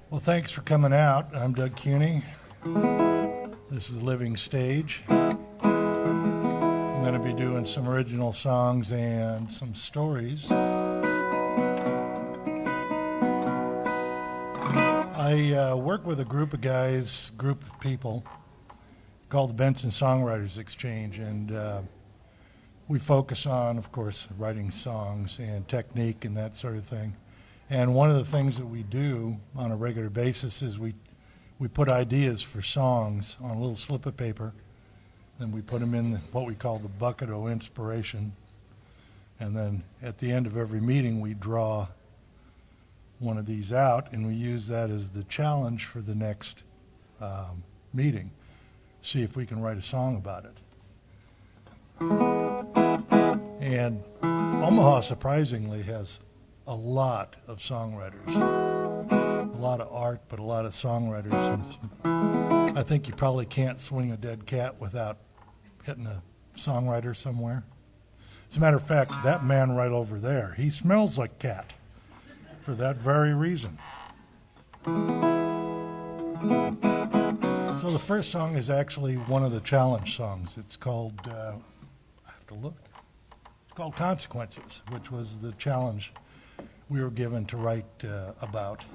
Well, thanks for coming out. I'm Doug Kuony. This is Living Stage. I'm going to be doing some original songs and some stories. I work with a group of guys, group of people called the Benson Songwriters Exchange, and we focus on, of course, writing songs and technique and that sort of thing. And one of the things that we do on a regular basis is we put ideas for songs on a little slip of paper, then we put them in what we call the bucket of inspiration, and then at the end of every meeting we draw one of these out, and we use that as the challenge for the next meeting. See if we can write a song about it. And Omaha, surprisingly, has a lot of songwriters, a lot of art, but a lot of songwriters. And I think you probably can't swing a dead cat without hitting a songwriter somewhere. As a matter of fact, that man right over there, he smells like cat for that very reason. So the first song is actually one of the challenge songs. It's called, I have to look, it's called Consequences, which was the challenge we were given to write about.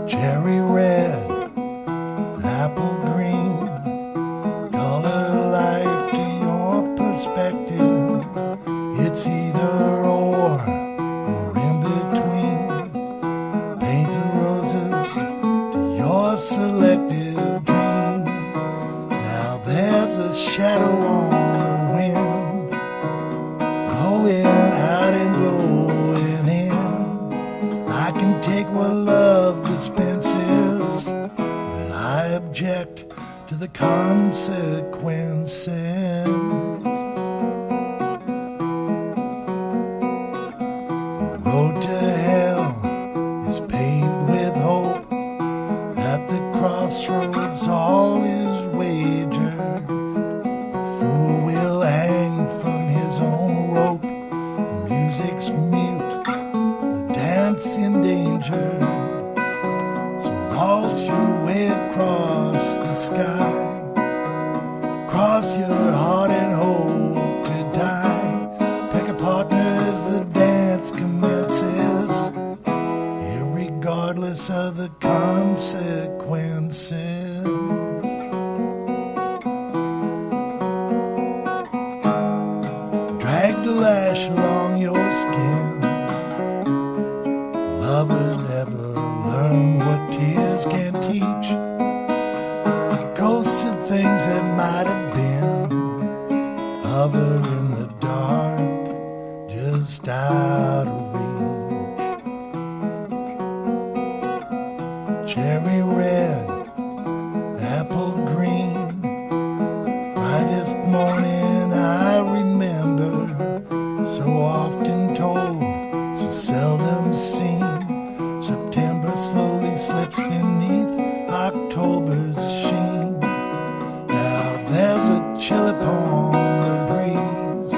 Cherry red, apple green, color life to your perspective. It's either or in between. Paint the roses to your selective dream. Now there's a shadow on the wind, blowing out and blowing in. I can take what love dispenses, but I object to the consequences. The road to hell is paved with hope. At the crossroads all is wagered. The fool will hang from his own rope. The music's mute, the dance endangered. So waltz your way across the sky. Cross your heart and hope to die. Pick a partner as the dance commences, irregardless of the consequences. Drag the lash along your skin. Lovers never learn what tears can teach. Ghosts of things that might have been hover in the dark, just out of reach. Cherry red, apple green, brightest morning I remember, so often told, so seldom seen. September slowly slips beneath October's sheen. Now there's a chill upon the breeze,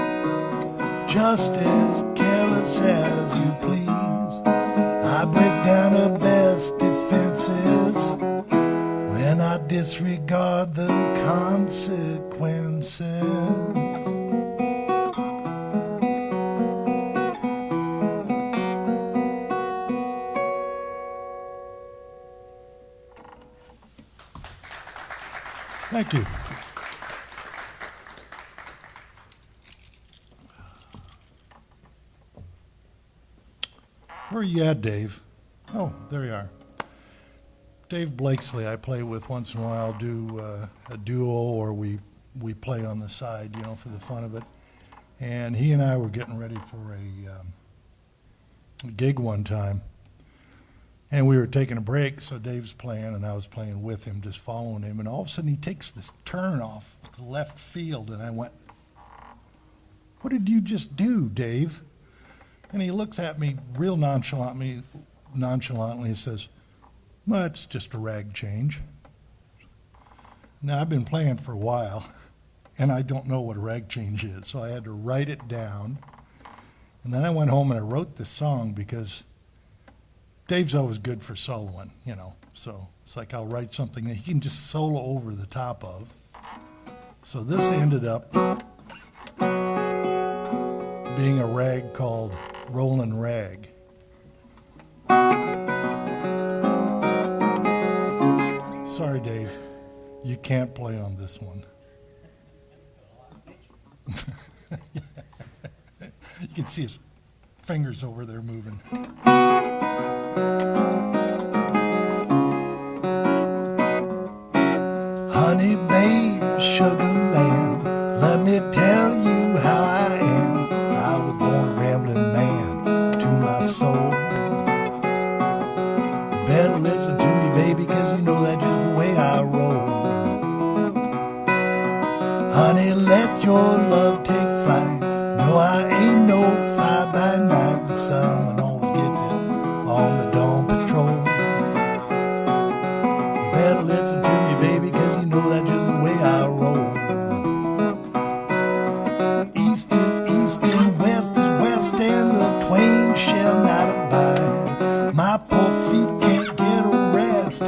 just as careless as you please. I break down her best defenses when I disregard the consequences. Thank you. Where are you at, Dave? Oh, there you are. Dave Blakesley, I play with once in a while, do a duo, or we play on the side, you know, for the fun of it. And he and I were getting ready for a gig one time. And we were taking a break, so Dave's playing, and I was playing with him, just following him. And all of a sudden, he takes this turn off the left field, and I went, "What did you just do, Dave?" And he looks at me real nonchalantly, and says, "Well, it's just a rag change." Now, I've been playing for a while, and I don't know what a rag change is, so I had to write it down. And then I went home and I wrote this song because Dave's always good for soloing, you know. So it's like I'll write something that he can just solo over the top of. So this ended up being a rag called Rollin' Rag. Sorry, Dave. You can't play on this one. You can see his fingers over there moving. Honey, babe, sugar lamb, let me tell you how I am. I was born a rambling man to my soul. You better listen to me, baby, 'cause you know that's just the way I roll. Honey, let your love take flight. No, I ain't no fly-by-night, but someone always gets it on the dawn patrol. You better listen to me, baby, 'cause you know that's just the way I roll. East is east and west is west, and the twain shall not abide. My poor feet can't get a rest,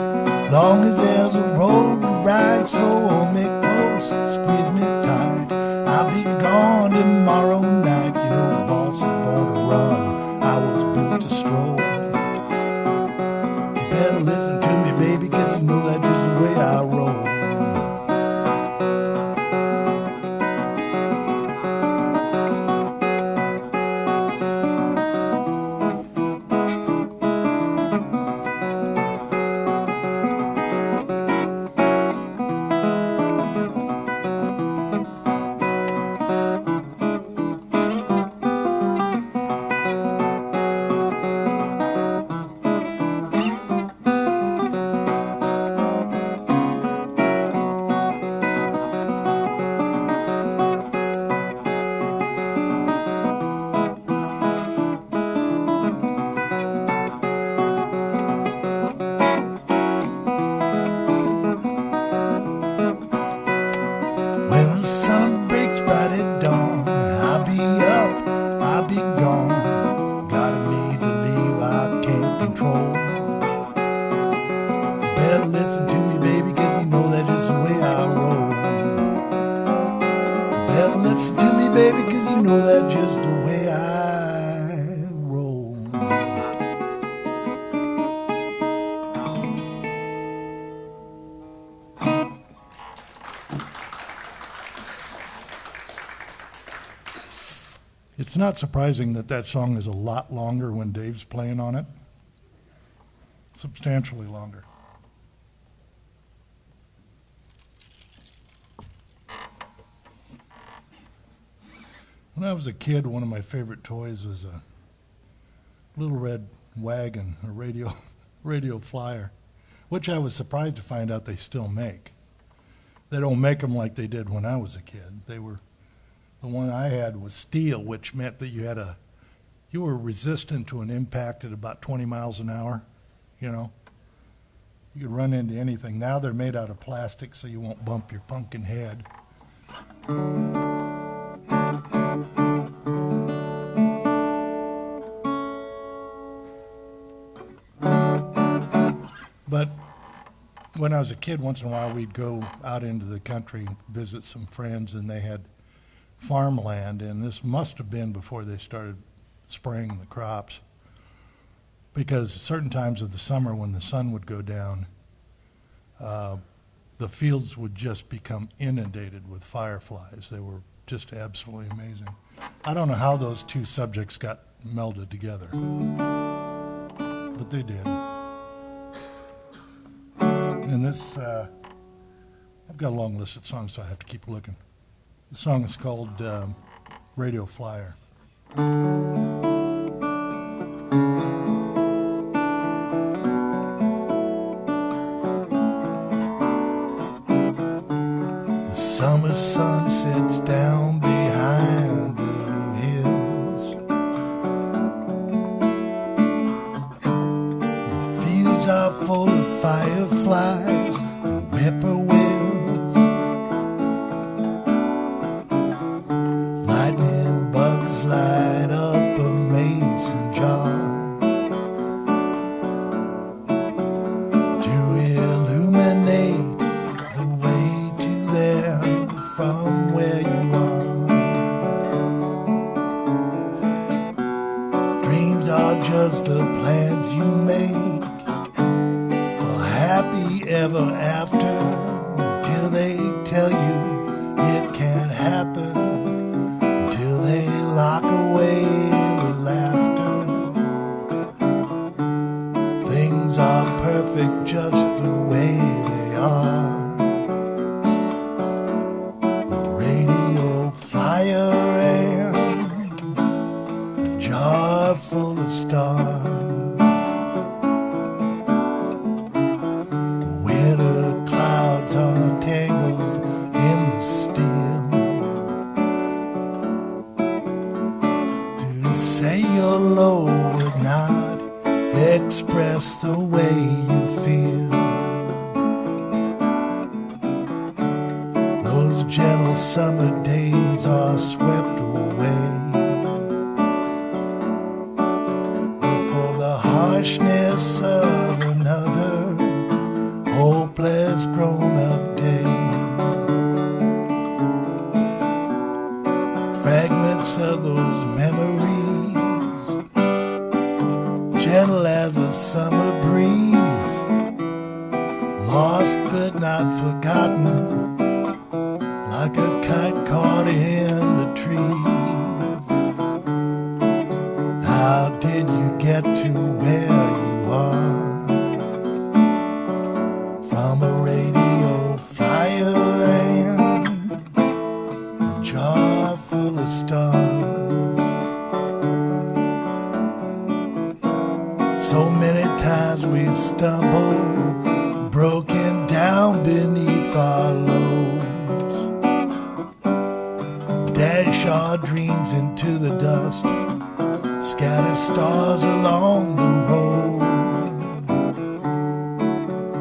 long as there's a road to ride. So hold me close, squeeze me tight. I'll be gone tomorrow night. You know the boss is born to run, I was built to stroll. You better listen to me, baby, 'cause you know that's just the way I roll. When the sun breaks bright at dawn, I'll be up, I'll be gone. Gotta need to leave, I can't control. You better listen to me, baby, 'cause you know that's just the way I roll. You better listen to me, baby, 'cause you know that's just the way I roll. It's not surprising that that song is a lot longer when Dave's playing on it. Substantially longer. When I was a kid, one of my favorite toys was a little red wagon, a radio flyer, which I was surprised to find out they still make. They don't make them like they did when I was a kid. The one I had was steel, which meant that you were resistant to an impact at about 20 miles an hour, you know. You could run into anything. Now they're made out of plastic so you won't bump your pumpkin head. But when I was a kid, once in a while we'd go out into the country and visit some friends, and they had farmland, and this must have been before they started spraying the crops, because certain times of the summer when the sun would go down, the fields would just become inundated with fireflies. They were just absolutely amazing. I don't know how those two subjects got melded together, but they did. And this, I've got a long list of songs, so I have to keep looking. The song is called Radio Flyer. The summer sun sets down behind the hills. The fields are full of fireflies and whippoorwills. stars. Winter clouds are tangled in the steel. To say you're low would not express the way you feel. Those gentle summer days are swept away. For the harshness of another hopeless grown-up day. Fragments of those memories, gentle as a summer breeze, lost but not forgotten, like a kite caught in the trees. How did you get to where you are? From a radio flyer and a jar full of stars. So many times we stumble, broken down beneath our loads. Dash our dreams into the dust, scatter stars along the road.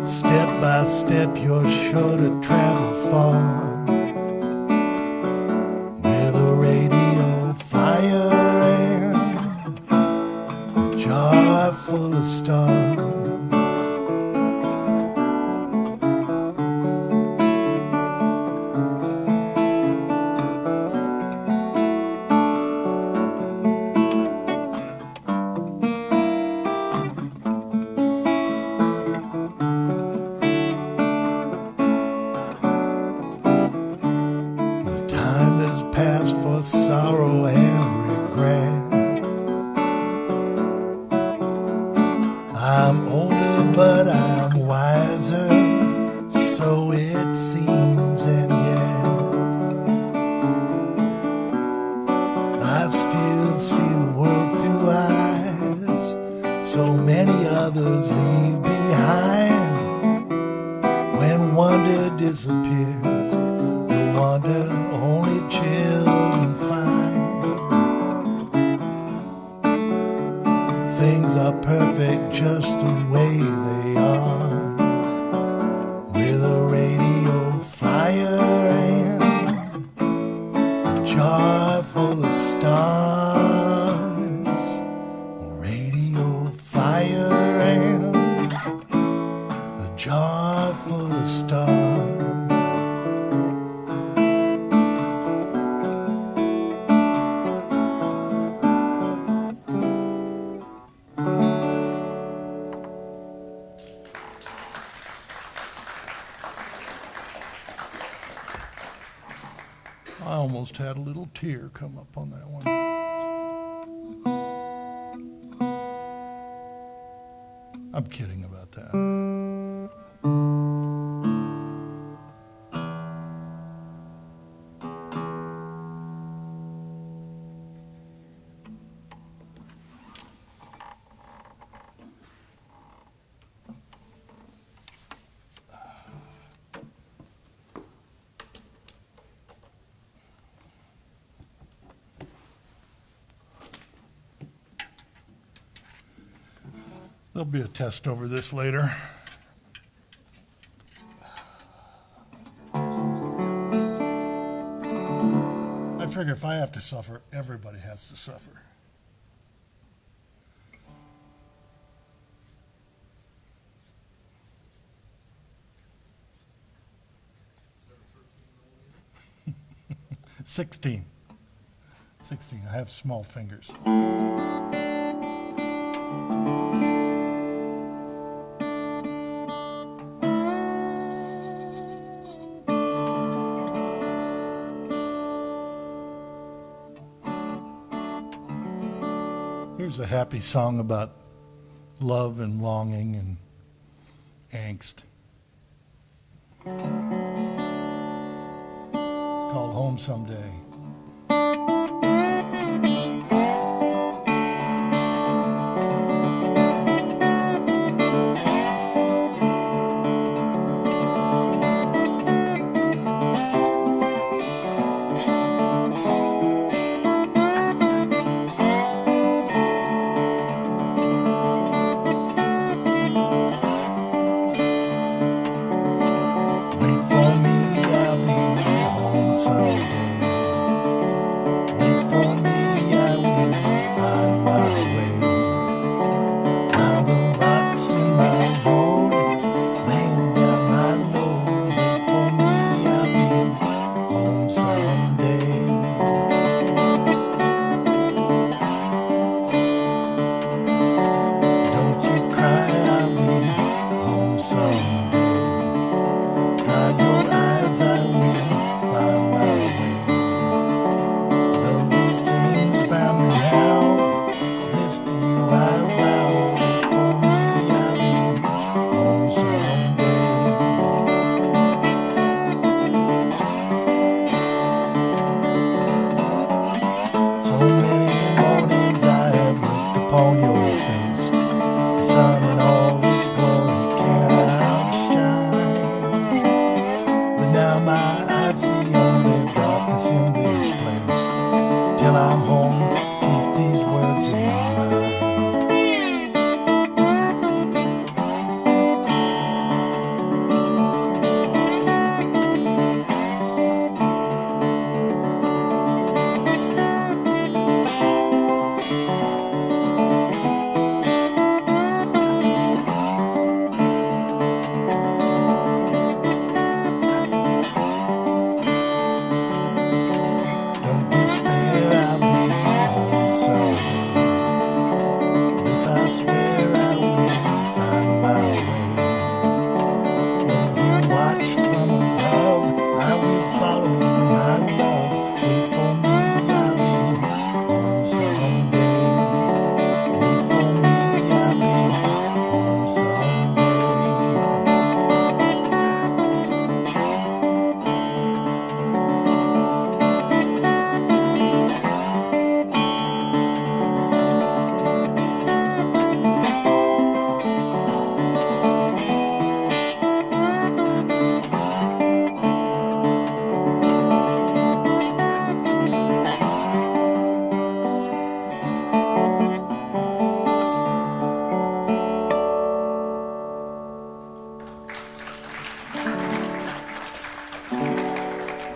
Step by step you're sure to travel far, with a radio flyer and a jar full of stars. Sorrow and regret. I'm older but I'm wiser, so it seems, and yet I still see the world through eyes so many others leave behind. When wonder disappears, the wonder only children find. Things are perfect just the way they are, with a radio flyer and a jar full of stars. A radio flyer and a jar full of stars. I almost had a little tear come up on that one. I'm kidding about that. There'll be a test over this later. I figure if I have to suffer, everybody has to suffer. Sixteen. I have small fingers. Here's a happy song about love and longing and angst. It's called Home Someday.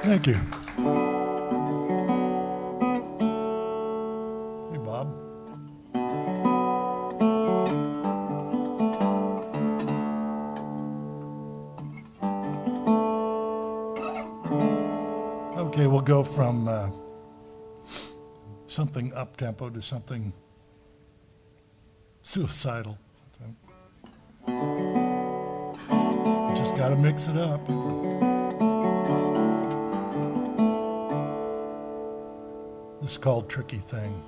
Thank you. Hey, Bob. Okay, we'll go from something up-tempo to something suicidal. Just got to mix it up. This is called Tricky Thing.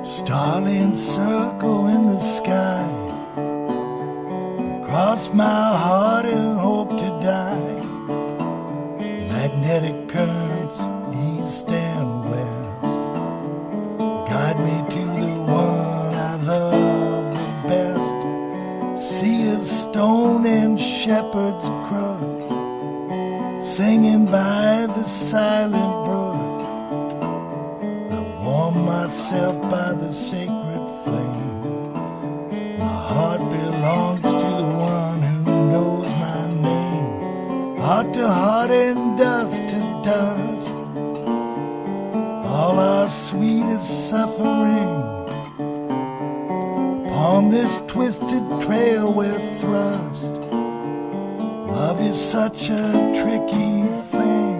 Starling circle in the sky, cross my heart and hope to die. Magnetic currents, east and west, guide me to the one I love the best. Sea is stone and shepherd's crook, singing by the silent brook. Warm myself by the sacred flame. My heart belongs to the one who knows my name. Heart to heart and dust to dust, all our sweetest suffering. Upon this twisted trail we're thrust. Love is such a tricky thing.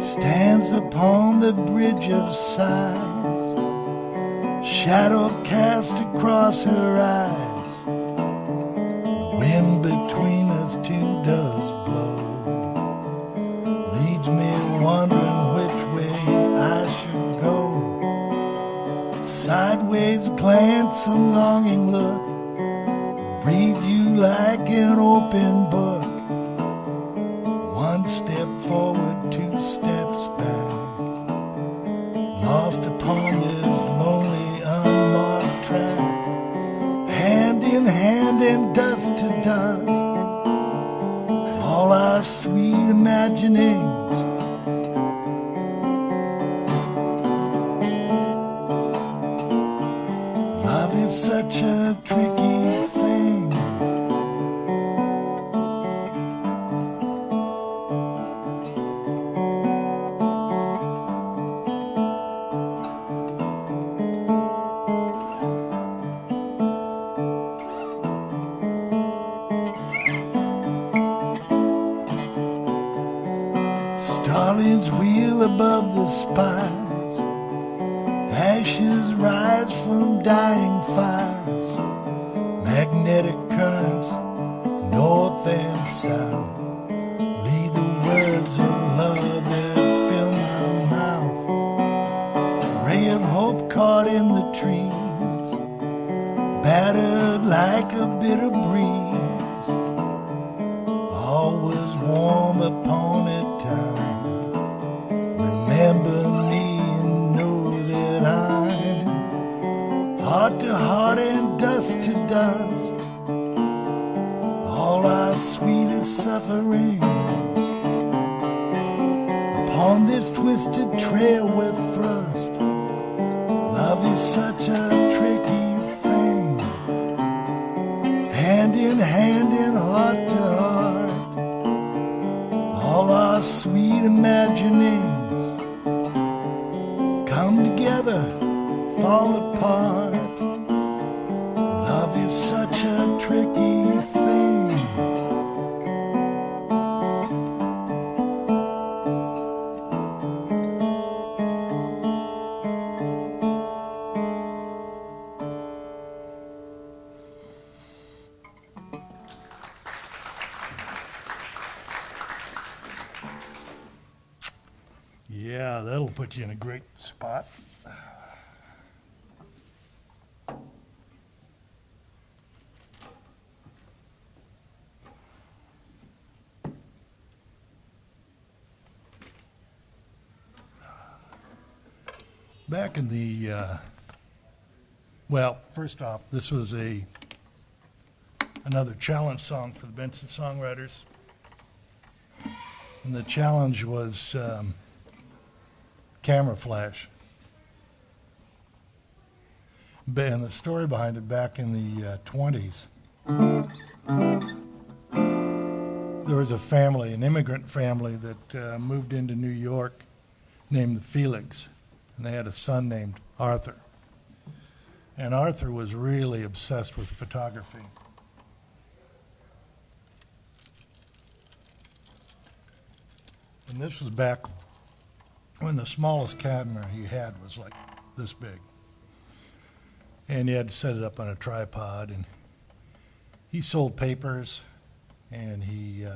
Stands upon the bridge of sighs, shadow cast across her eyes. The wind between us two does blow, leads me wondering which way I should go. Sideways glance, a longing look, reads you like an open book. One step forward, two steps back, lost upon this lonely unmarked track. Hand in hand and dust to dust, all our sweet imaginings. Love is such a tricky thing. Starlings wheel above the spires, ashes rise from dying fires. Magnetic currents, north and south, lead the words of love that fill my mouth. A ray of hope caught in the trees, battered like a bitter breeze. All was warm upon a time. Remember me and know that I'm heart to heart and dust to dust, all our sweetest suffering. Upon this twisted trail we're thrust. Love is such a tricky thing. Hand in hand and heart to heart, all our sweet imaginings come together, fall apart. Love is such a tricky thing. Yeah, that'll put you in a great spot. Back in the, well, first off, this was another challenge song for the Benson Songwriters. And the challenge was camera flash. And the story behind it, back in the 20s, there was a family, an immigrant family that moved into New York named the Felix, and they had a son named Arthur. And Arthur was really obsessed with photography. And this was back when the smallest camera he had was like this big. And he had to set it up on a tripod, and he sold papers, and he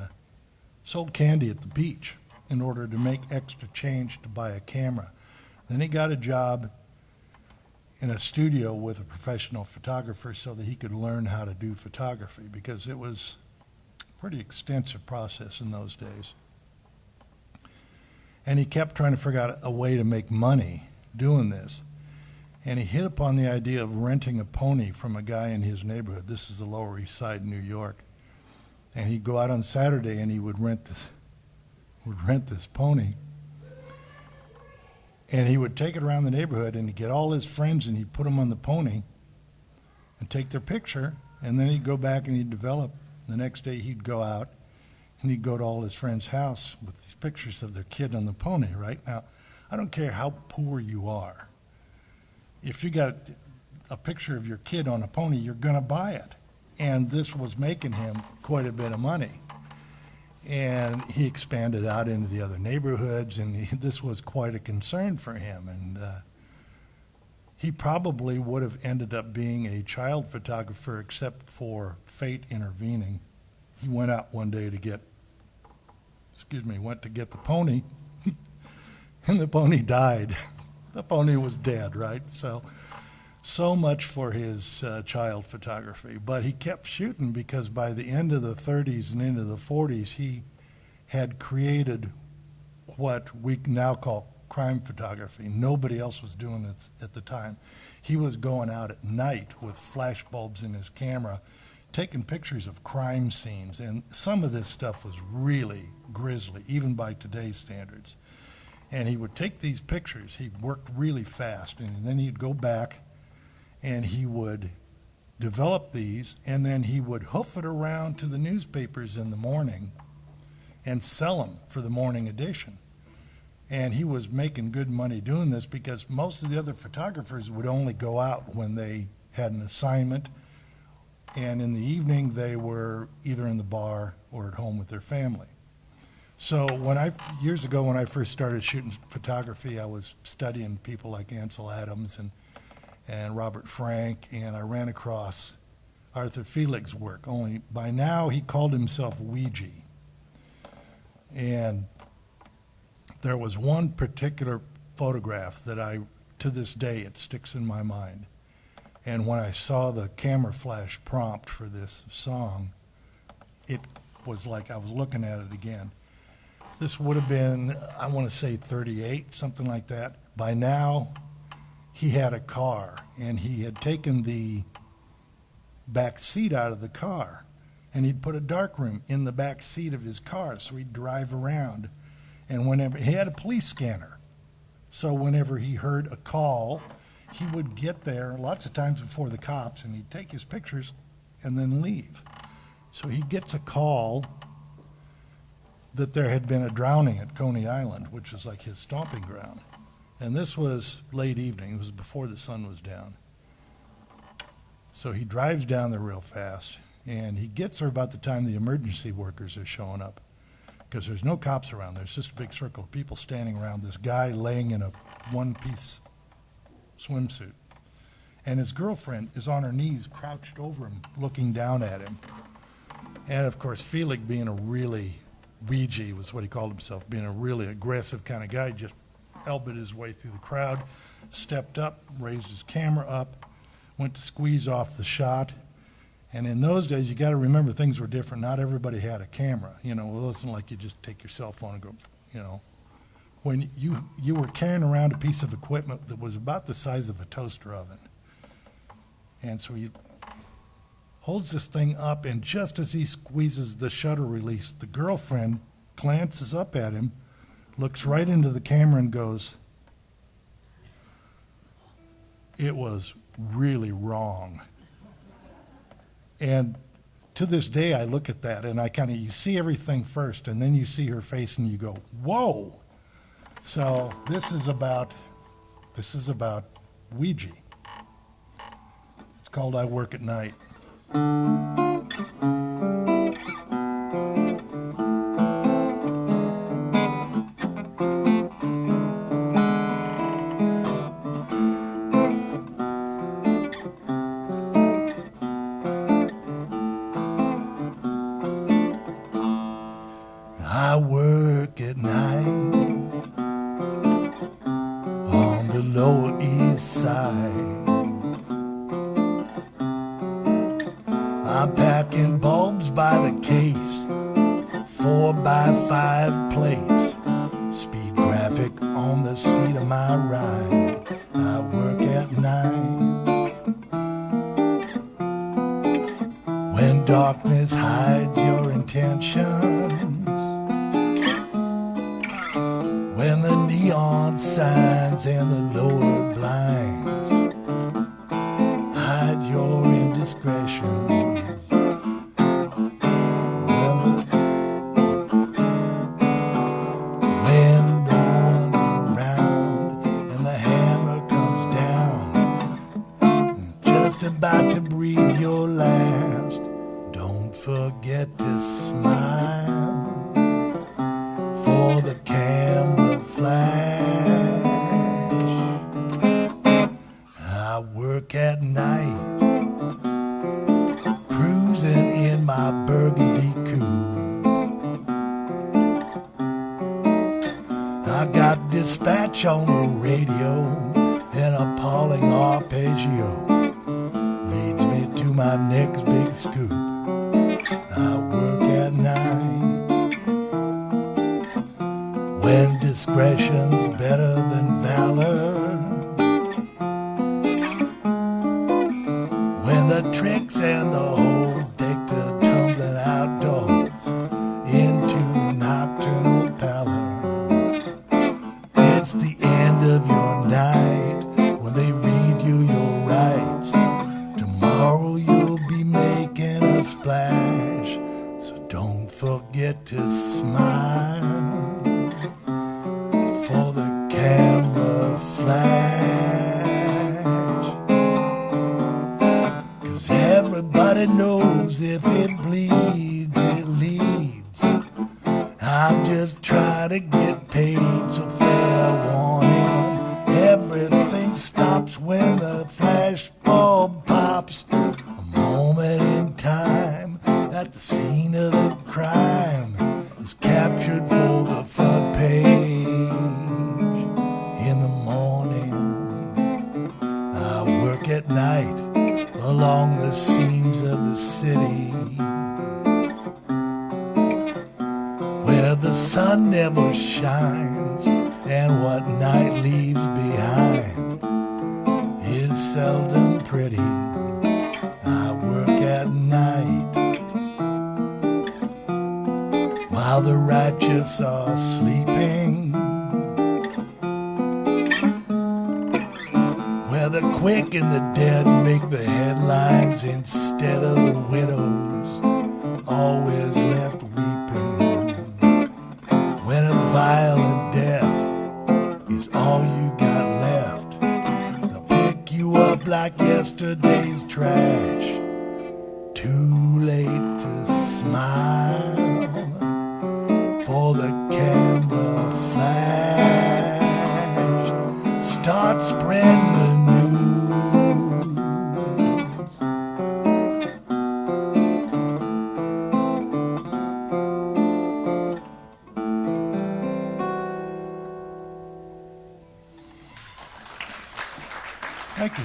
sold candy at the beach in order to make extra change to buy a camera. Then he got a job in a studio with a professional photographer so that he could learn how to do photography, because it was a pretty extensive process in those days. And he kept trying to figure out a way to make money doing this. And he hit upon the idea of renting a pony from a guy in his neighborhood. This is the Lower East Side, New York. And he'd go out on Saturday and he would rent this pony. And he would take it around the neighborhood, and he'd get all his friends and he'd put them on the pony and take their picture. And then he'd go back and he'd develop. The next day he'd go out and he'd go to all his friends' house with these pictures of their kid on the pony. Right now, I don't care how poor you are. If you got a picture of your kid on a pony, you're going to buy it. And this was making him quite a bit of money. And he expanded out into the other neighborhoods, and this was quite a concern for him. And he probably would have ended up being a child photographer, except for fate intervening. He went out one day to went to get the pony, and the pony died. The pony was dead, right? So much for his child photography. But he kept shooting, because by the end of the 30s and into the 40s, he had created what we now call crime photography. Nobody else was doing it at the time. He was going out at night with flash bulbs in his camera, taking pictures of crime scenes. And some of this stuff was really grisly, even by today's standards. And he would take these pictures. He worked really fast, and then he'd go back and he would develop these, and then he would hoof it around to the newspapers in the morning and sell them for the morning edition. And he was making good money doing this, because most of the other photographers would only go out when they had an assignment, and in the evening they were either in the bar or at home with their family. So years ago when I first started shooting photography, I was studying people like Ansel Adams and Robert Frank, and I ran across Arthur Felix's work. Only by now he called himself Ouija. And there was one particular photograph that to this day, it sticks in my mind. And when I saw the camera flash prompt for this song, it was like I was looking at it again. This would have been, I want to say 38, something like that. By now, he had a car, and he had taken the back seat out of the car, and he'd put a darkroom in the back seat of his car, so he'd drive around. And whenever he had a police scanner, so whenever he heard a call, he would get there lots of times before the cops, and he'd take his pictures and then leave. So he gets a call that there had been a drowning at Coney Island, which is like his stomping ground. And this was late evening. It was before the sun was down. So he drives down there real fast, and he gets there about the time the emergency workers are showing up, because there's no cops around. There's just a big circle of people standing around this guy laying in a one-piece swimsuit. And his girlfriend is on her knees, crouched over him, looking down at him. And, of course, Felix, being a really Ouija was what he called himself, being a really aggressive kind of guy, just elbowed his way through the crowd, stepped up, raised his camera up, went to squeeze off the shot. And in those days, you got to remember, things were different. Not everybody had a camera. It wasn't like you just take your cell phone and go, When you were carrying around a piece of equipment that was about the size of a toaster oven. And so he holds this thing up, and just as he squeezes the shutter release, the girlfriend glances up at him, looks right into the camera and goes, "It was really wrong." And to this day, I look at that and you see everything first, and then you see her face and you go, whoa. So this is about Ouija. It's called I Work at Night. I work at night on the Lower East Side. I'm packing bulbs by the case, 4x5 plates, speed graphic on the seat of my ride. I work at night when darkness hides your intentions, when the neon signs and the lower blinds hide your indiscretions. When no one's around and the hammer comes down, just about to breathe your last, don't forget to smile for the camera flash. I work at night, cruising in my burgundy coupe. I got dispatch on the radio, an appalling arpeggio leads me to my next big scoop. I work at night when discretion's better than valor, when the tricks and the holes take to tumbling outdoors into the nocturnal pallor. It's the end of your night when they read you your rights. Tomorrow you'll be making a splash, so don't forget to smile for the camera flash. 'Cause everybody knows if it bleeds, it leads. I'm just trying to get paid, so fair warning. Everything stops when the flash bulb pops. A moment in time at the scene of the crime is captured for the front page in the morning. I work at night along the seams of the city, where the sun never shines and what night leaves behind is seldom pretty. I work at night while the righteous are sleeping, where the quick and the dead make the headlines instead of the widows always left weeping, when a violent death is all you got left. They'll pick you up like yesterday's trash. Too late to smile for the camera flash. Start spreading the news. Thank you.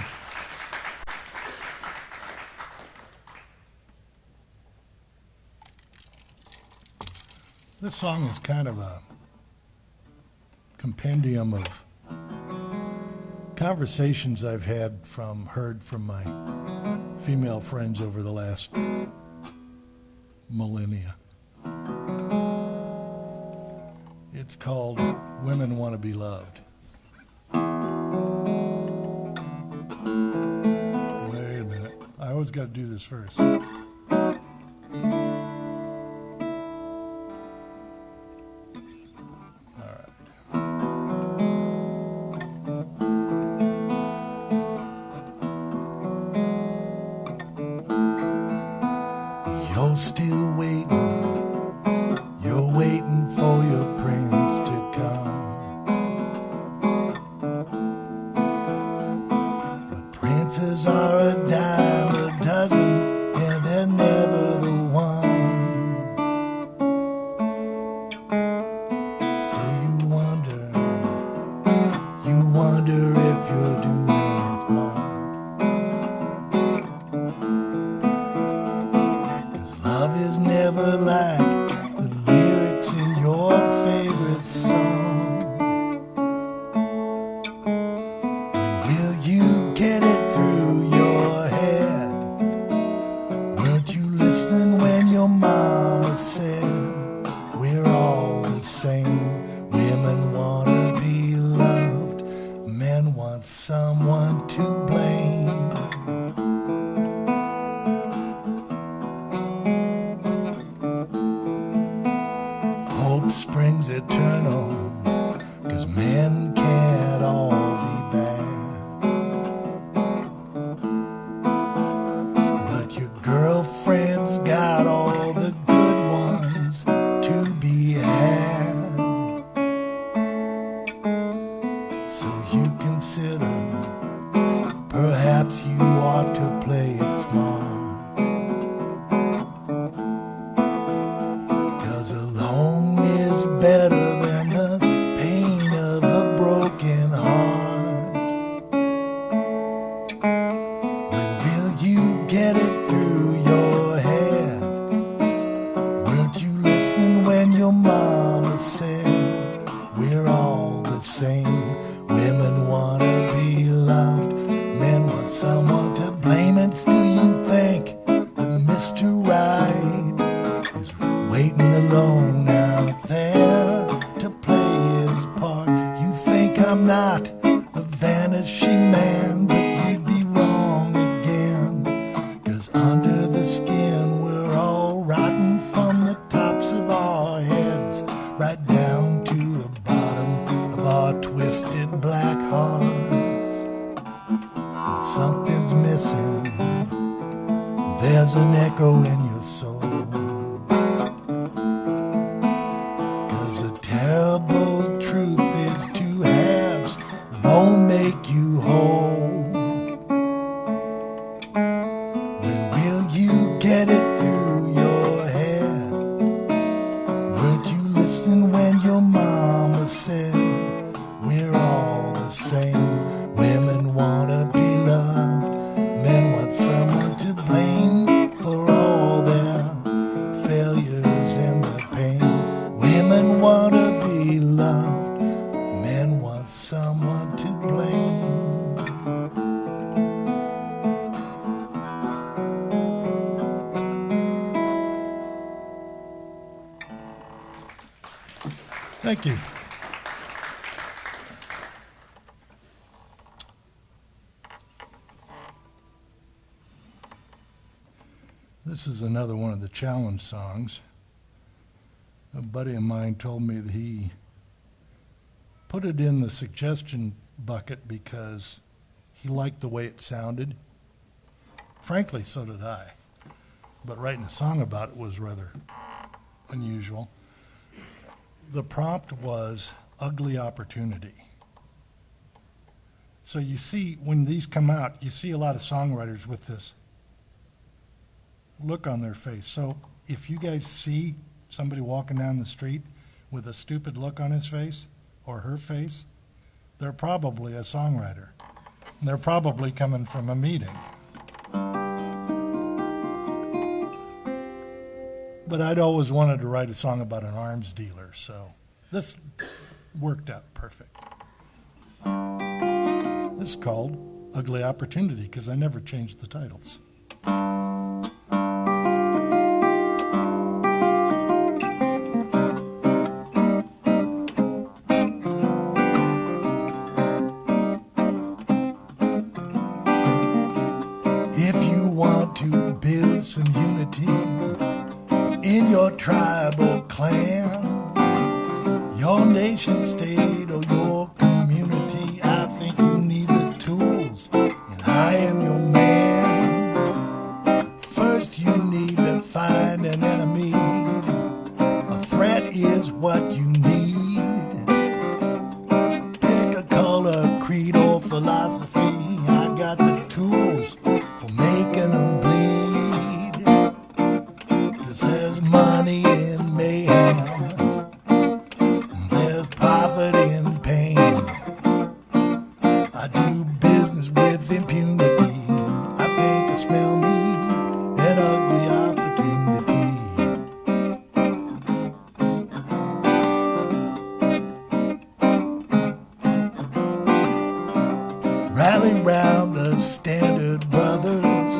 This song is kind of a compendium of conversations I've heard from my female friends over the last millennia. It's called Women Want to Be Loved. Wait a minute. I always got to do this first. You're still waiting, you're waiting for your prince to come. But princes are a dime a dozen, and they're never the one. So you wonder if you're doing smart. Love is never like the lyrics in your favorite song. Will you get it through your head? Weren't you listening when your mama said, we're all the same? Women want to be loved, men want someone to blame. Hope springs eternal, 'cause men can't all be bad. But your girlfriend's got all the good ones to be had. So you consider, perhaps you ought to play it smart. Alone is better than the pain of a broken heart. When will you get it through your head? Weren't you listening when your mama said, we're all the same? Women want to be loved, men want someone to blame. And still you think that Mr. Right is waiting alone out there to play his part. You think I'm not a vanishing man, but you'd be wrong again. 'Cause under the skin we're all rotten, from the tops of our heads right down to the bottom of our twisted black hearts. But something's missing, there's an echo in your soul. The terrible truth is two halves won't make you whole. When will you get it through your head? Weren't you listening when your mama said, we're all the same? Women want to be loved, men want someone to blame for all their failures and their pain. Women want to be loved, men want someone to blame. Thank you. This is another one of the challenge songs. A buddy of mine told me that he put it in the suggestion bucket because he liked the way it sounded. Frankly, so did I. But writing a song about it was rather unusual. The prompt was ugly opportunity. So you see, when these come out, you see a lot of songwriters with this look on their face. So if you guys see somebody walking down the street with a stupid look on his face or her face, they're probably a songwriter. And they're probably coming from a meeting. But I'd always wanted to write a song about an arms dealer, so this worked out perfect. This is called Ugly Opportunity because I never changed the titles. nation state or your community. I think you need the tools, and I am your man. First you need to find an enemy. A threat is what you need. Pick a color, creed, or philosophy. I got the tools for making them bleed. 'Cause there's money in mayhem. There's profit in pain. I do business with impunity. I think I smell me an ugly opportunity. Rally round the Standard Brothers.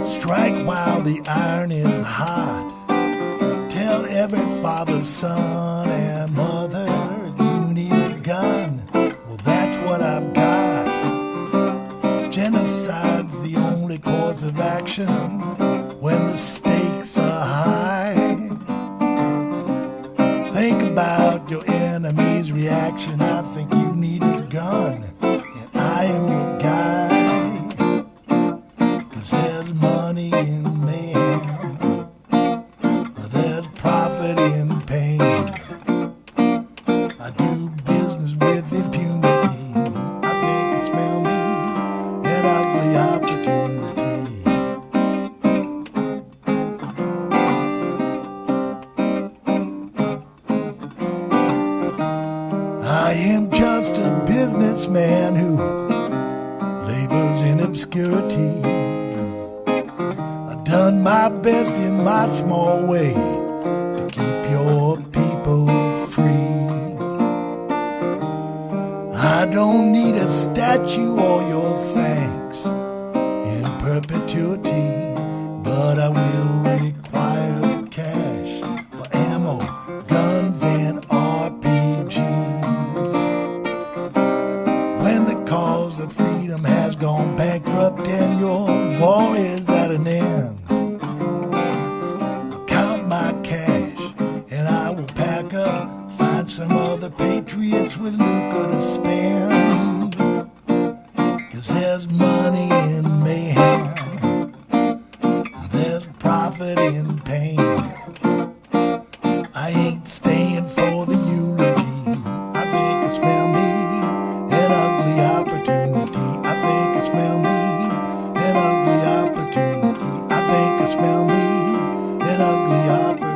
Strike while the iron is hot. Tell every father, son, and mother, if you need a gun, well, that's what I've got. Genocide's the only course of action when the stakes are high. Think about your enemy's reaction. I think you need a gun, and I am your guy. 'Cause there's money in mayhem. There's profit in pain. I do business with impunity. I think you smell me an ugly opportunity. I am just a businessman who labors in obscurity. I've done my best in my small way to keep your people free. I don't need a statue or your thanks in perpetuity, but I will require cash for ammo, guns, and RPGs. When the cause of freedom has gone bankrupt and your war is at an end, I'll count my cash and I will pack up, find some other patriots with lucre to spend. 'Cause there's money in mayhem. There's profit in pain. I ain't staying for the eulogy. I think you smell me an ugly opportunity. I think you smell me an ugly opportunity. I think you smell me an ugly opportunity.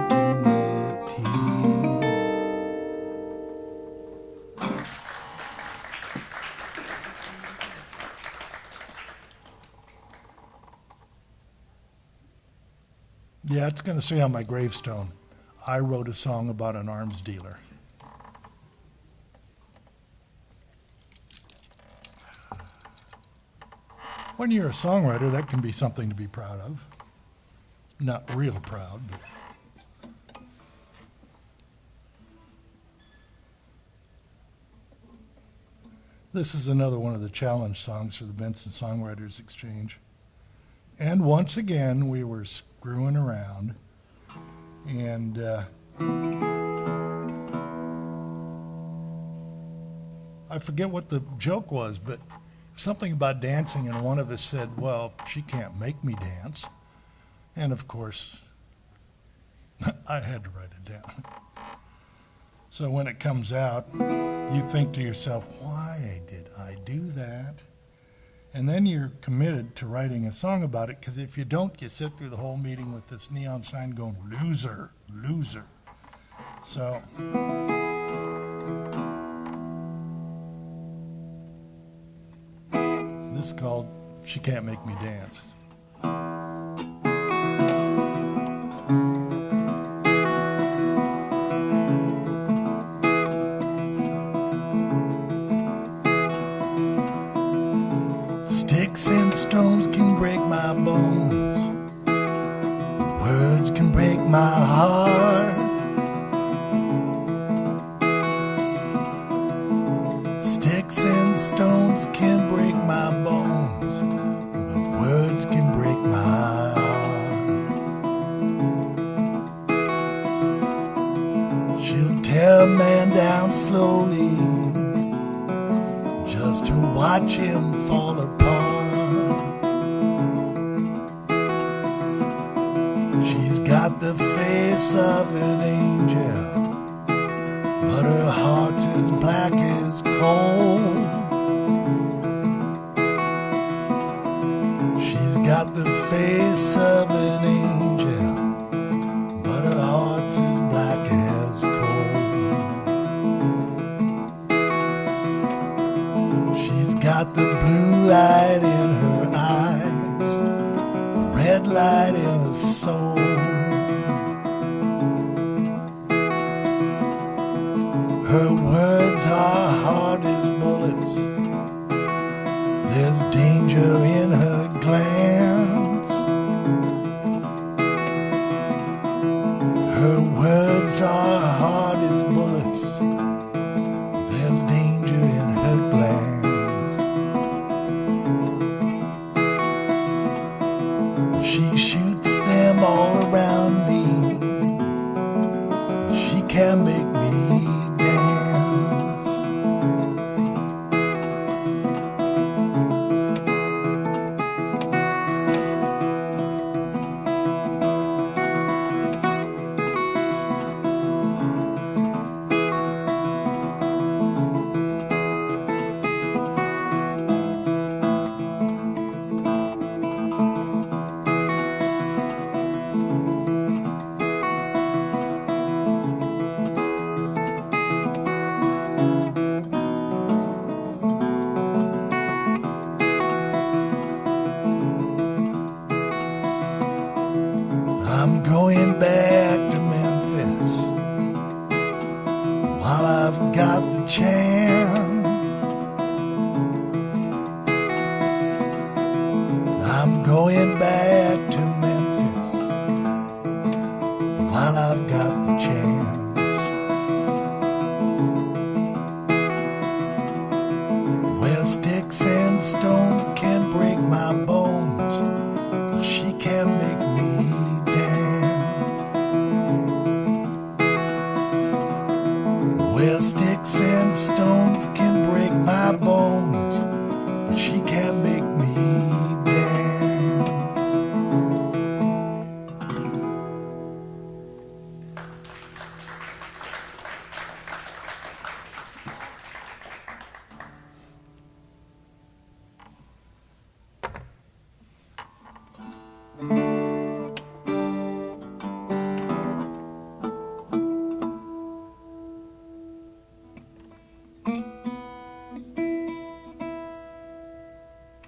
Yeah, it's going to say on my gravestone, I wrote a song about an arms dealer. When you're a songwriter, that can be something to be proud of. Not real proud, but this is another one of the challenge songs for the Benson Songwriters Exchange. And once again, we were screwing around. And I forget what the joke was, but something about dancing, and one of us said, well, she can't make me dance. And of course, I had to write it down. So when it comes out, you think to yourself, why did I do that? And then you're committed to writing a song about it, because if you don't, you sit through the whole meeting with this neon sign going, loser, loser. So this is called She Can't Make Me Dance. Sticks and stones can break my bones. Words can break my heart. Sticks and stones can break my bones, but words can break my heart. She'll tear a man down slowly just to watch him fall apart. She's got the face of an angel, but her heart's as black as coal. She's got the face of an angel, but her heart's as black as coal. She's got the blue light in her eyes, the red light in her soul. Her words are hard as bullets. There's danger in her glance. Her words are hard as bullets. There's danger in her glance. She shoots them all around me. She can make me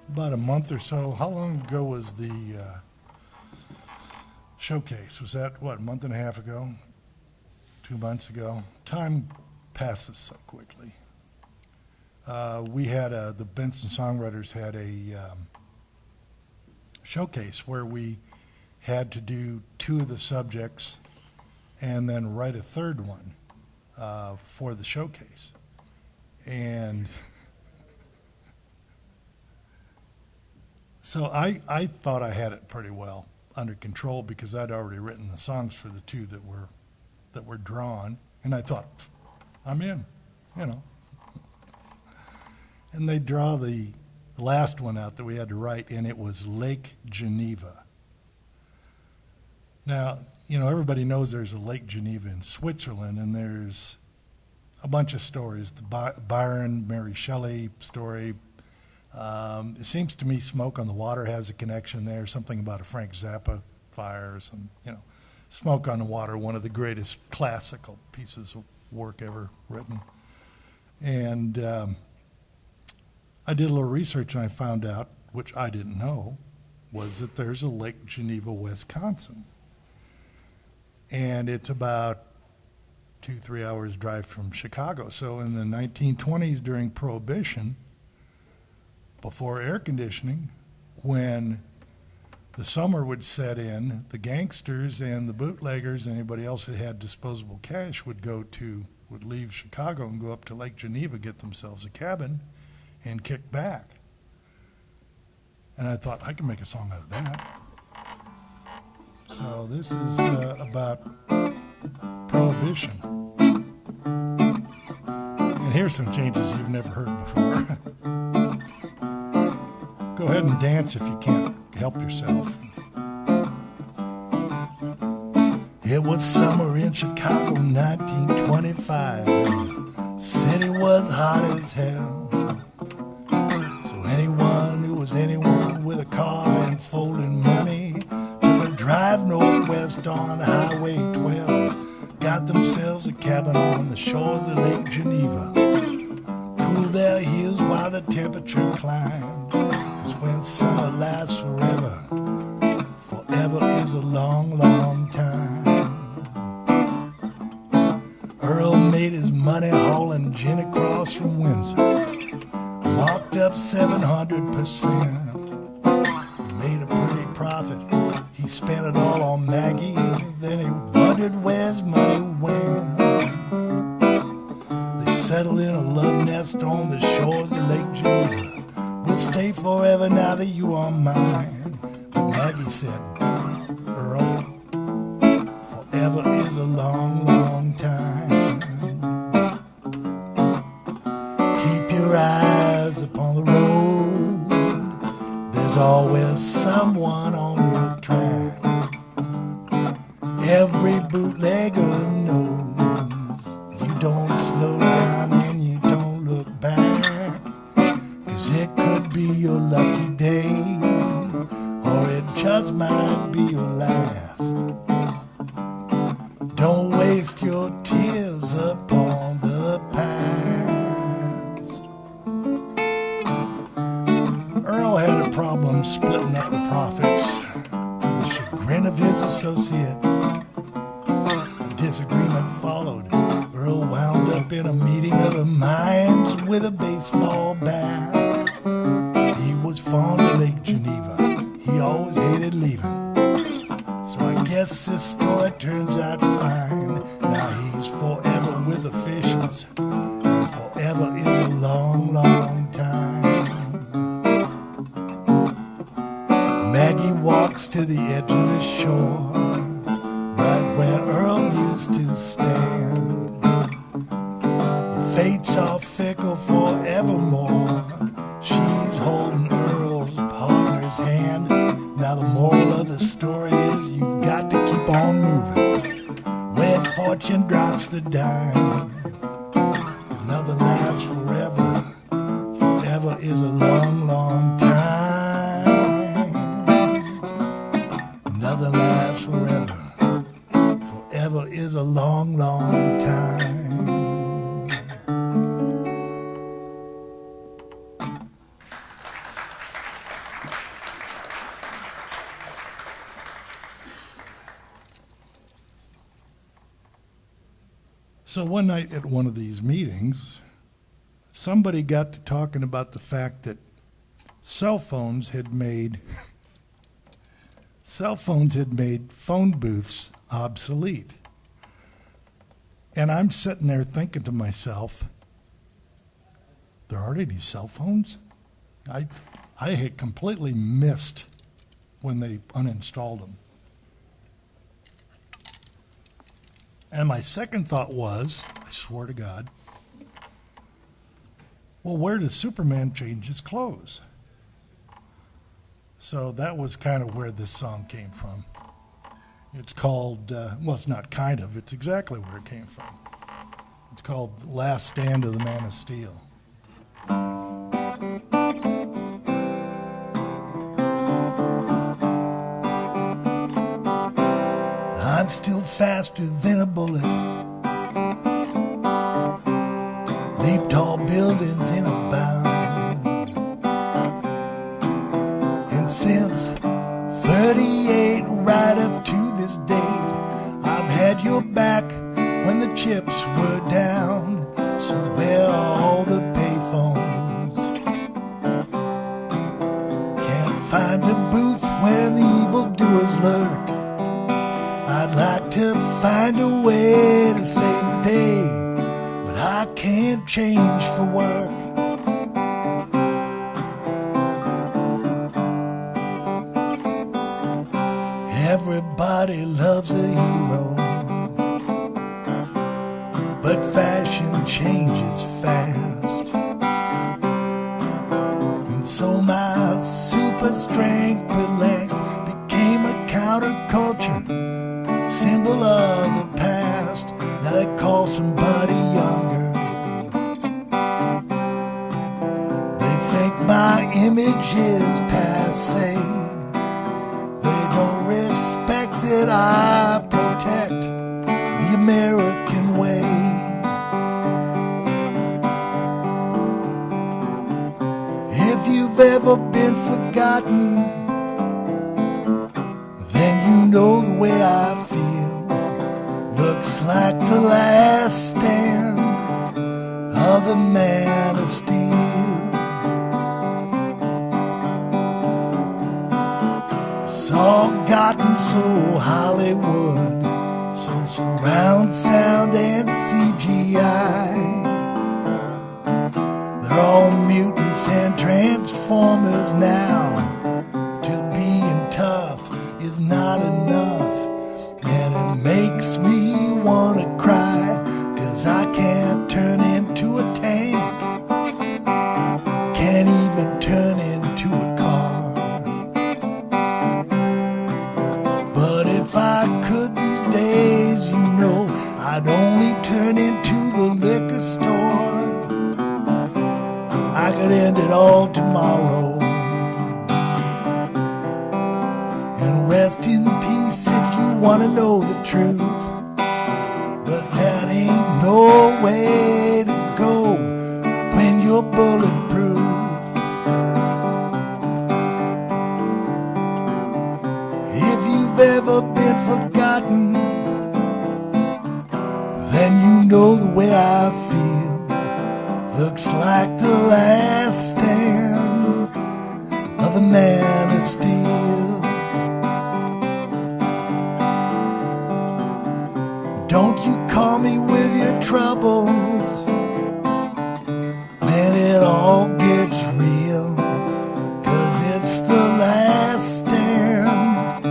about a month or so. How long ago was the showcase? Was that, what, a month and a half ago? 2 months ago? Time passes so quickly. We had the Benson Songwriters had a showcase where we had to do 2 of the subjects and then write a third one for the showcase. And so I thought I had it pretty well under control because I'd already written the songs for the 2 that were drawn, and I thought, I'm in, you know. And they draw the last one out that we had to write, and it was Lake Geneva. Now, you know, everybody knows there's a Lake Geneva in Switzerland, and there's a bunch of stories. The Byron, Mary Shelley story. It seems to me Smoke on the Water has a connection there, something about a Frank Zappa fire, some, you know, Smoke on the Water, one of the greatest classical pieces of work ever written. And I did a little research and I found out, which I didn't know, was that there's a Lake Geneva, Wisconsin. And it's about 2-3 hours drive from Chicago. So in the 1920s during Prohibition, before air conditioning, when the summer would set in, the gangsters and the bootleggers, anybody else that had disposable cash would leave Chicago and go up to Lake Geneva, get themselves a cabin, and kick back. And I thought, I can make a song out of that. So this is about Prohibition. And here's some changes you've never heard before. Go ahead and dance if you can't help yourself. It was summer in Chicago, 1925. City was hot as hell. So anyone who was anyone with a car and folding money took a drive northwest on Highway 12. Got themselves a cabin on the shores of Lake Geneva. Cooled their heels while the temperature climbed. 'Cause when summer lasts forever, forever is a long, long time. Earl made his money hauling gin across from Windsor. Marked up 700%. Made a pretty profit. He spent it all on Maggie. Then he wondered where his money went. They settled in a love nest on the shores of Lake Geneva. We'll stay forever now that you are mine. But Maggie said, Earl, forever is a long, long time. Keep your eyes upon the road. There's always someone on your track. Every bootlegger knows you don't slow down and you don't look back. 'Cause it could be your lucky day, or it just might be your last. Don't waste your tears upon the past. Earl had a problem splitting up the profits, to the chagrin of his associate. A disagreement followed. Earl wound up in a meeting of the minds with a baseball bat. He was fond of Lake Geneva. He always hated leaving. So I guess this story turns out fine. Now he's forever with the fishes. And forever is a long, long time. Maggie walks to the edge of the shore, right where Earl used to stand. The fates are fickle forevermore. She's holding Earl's partner's hand. Now the moral of the story is you got to keep on moving. When fortune drops the dime, another lasts forever. Forever is a long, long time. Another lasts forever. Forever is a long, long time. So one night at one of these meetings, somebody got to talking about the fact that cell phones had made phone booths obsolete. And I'm sitting there thinking to myself, there aren't any cell phones? I had completely missed when they uninstalled them. And my second thought was, I swear to God, well, where does Superman change his clothes? So that was kind of where this song came from. It's called, well, it's not kind of, it's exactly where it came from. It's called Last Stand of the Man of Steel. I'm still faster than a bullet. Leap tall buildings in a bound. And since 38 right up to this date, I've had your back when the chips were down. So where are all the payphones? Can't find a booth where the evildoers lurk. I'd like to find a way to save the day, but I can't change for work. Everybody loves a hero, but fashion changes fast. image is passé. They don't respect that I protect the American way. If you've ever been forgotten, then you know the way I feel. Looks like the last stand of the man of steel. It's all gotten so Hollywood, so surround sound and CGI. They're all mutants and transformers now. Till being tough is not enough, and it makes me wanna cry, 'cause I can't turn into a tank, can't even turn into a car. But if I could these days, you know, I'd only turn into the liquor store. I could end it all tomorrow and rest in peace if you want to know the truth. But that ain't no way to go when you're bulletproof. If you've ever been forgotten, then you know the way I feel. Looks like the last stand of the man of steel. Don't you call me with your troubles when it all gets real, 'cause it's the last stand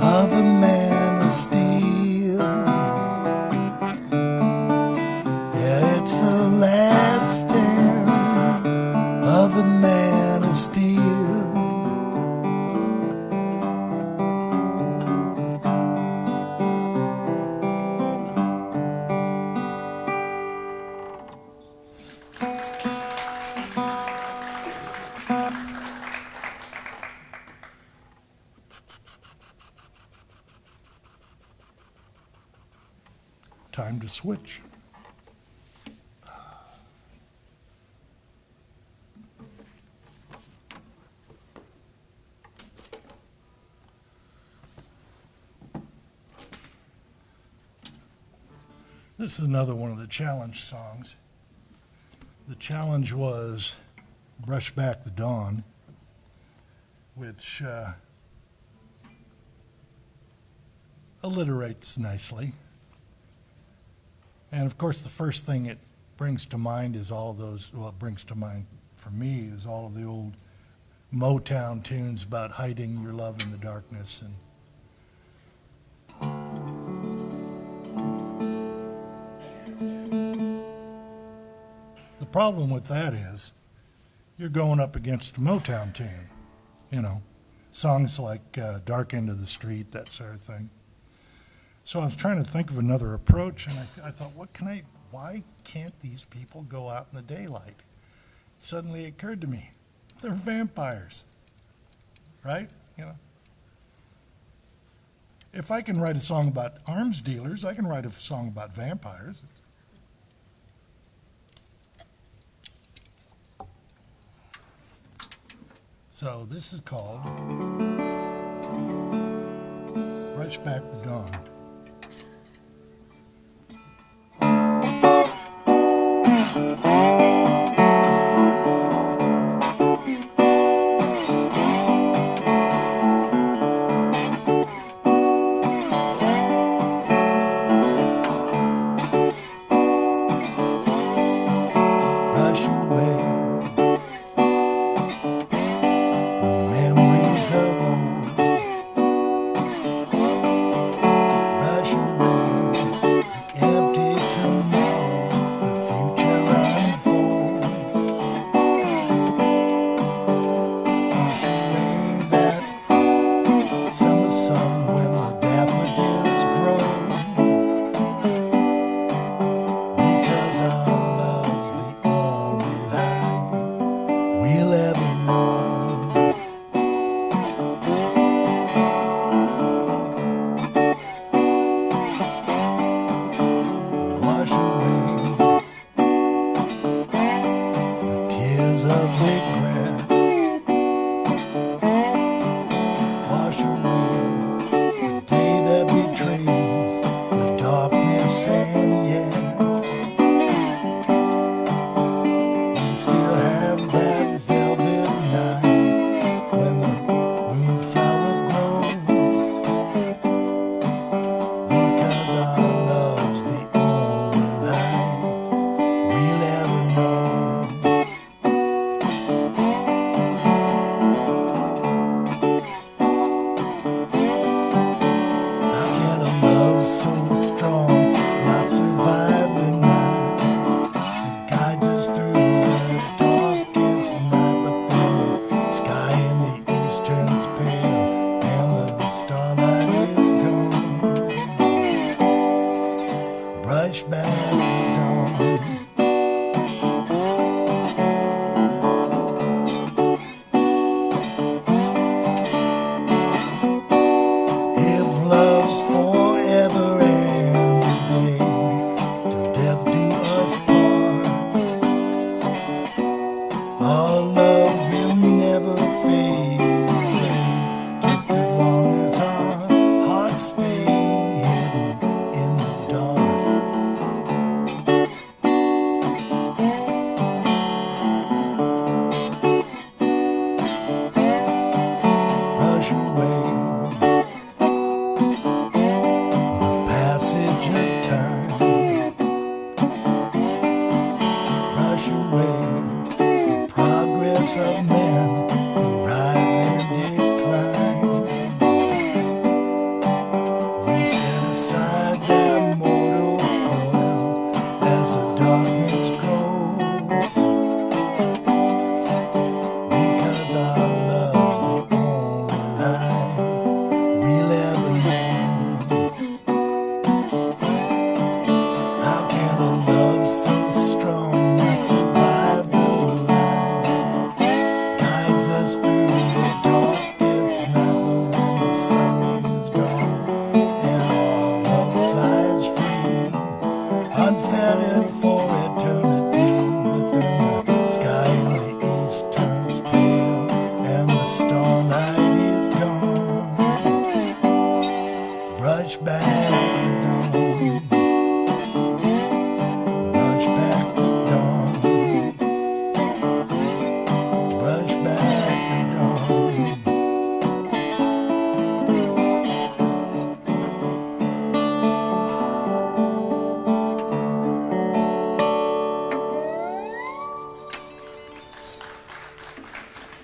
of the man of steel. Yeah, it's the last stand of the man of steel. Time to switch. This is another one of the challenge songs. The challenge was Brush Back the Dawn, which alliterates nicely. And of course, the first thing it brings to mind is all of those, well, it brings to mind for me is all of the old Motown tunes about hiding your love in the darkness. And the problem with that is you're going up against a Motown tune, you know, songs like Dark End of the Street, that sort of thing. So I was trying to think of another approach, and I thought, why can't these people go out in the daylight? Suddenly it occurred to me, they're vampires, right? You know, if I can write a song about arms dealers, I can write a song about vampires. So this is called Brush Back the Dawn. Empty tomorrow, the future unfolds.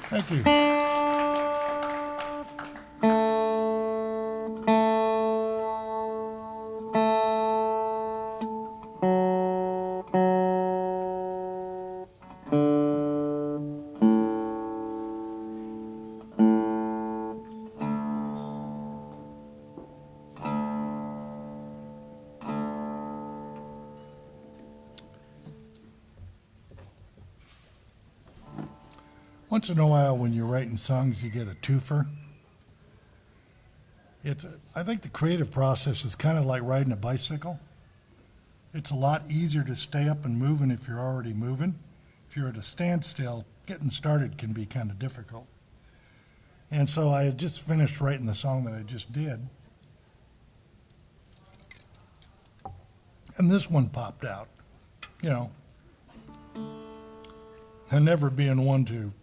Thank you. Once in a while, when you're writing songs, you get a twofer. I think the creative process is kind of like riding a bicycle. It's a lot easier to stay up and moving if you're already moving. If you're at a standstill, getting started can be kind of difficult. And so I had just finished writing the song that I just did. And this one popped out, you know. And never being one to,